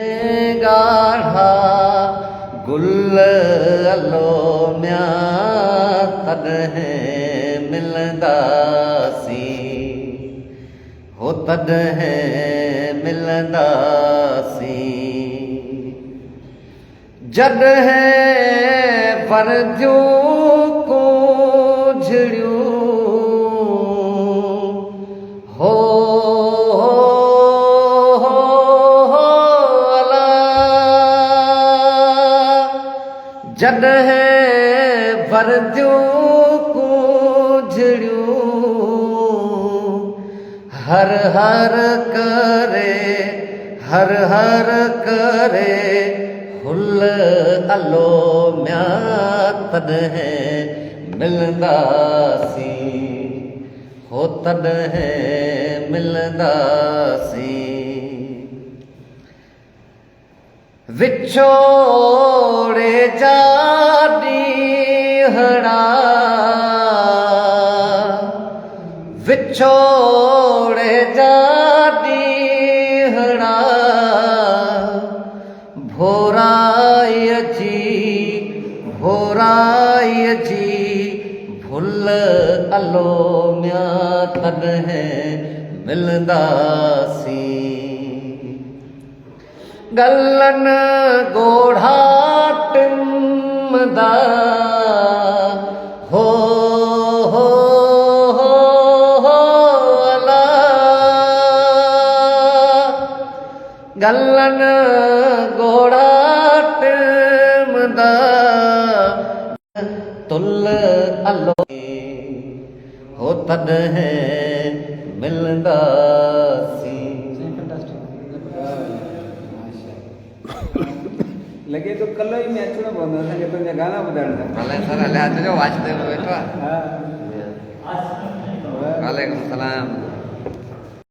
गाढ़ा गुल अलो म्या तॾहिं मिलंदासीं हो तॾहिं मिलंदासीं जॾहिं वरदियूं कोझड़ियूं हो जॾहिं वरदियूं कोझड़ियूं हर हर करे हुल अलो म्या तॾहिं मिलंदासीं हो तॾहिं मिलंदासीं विछोड़े जा ॾींहड़ा विछोड़े जा ॾींहड़ा भोराईअ जी भुल अलो म्या तॾहिं मिलंदासीं गलन गोढ़ा टिमदा हो अला गलन गोढ़ा टिमदा तुल अलो हो तॾहिं मिलंदासीं लगे तो कल ही मैं अचणो पवंदो असांखे तुंहिंजा गाना ॿुधण था भले सर हले अचिजो वाचते वेठो आहे हा वालेकुम सलाम।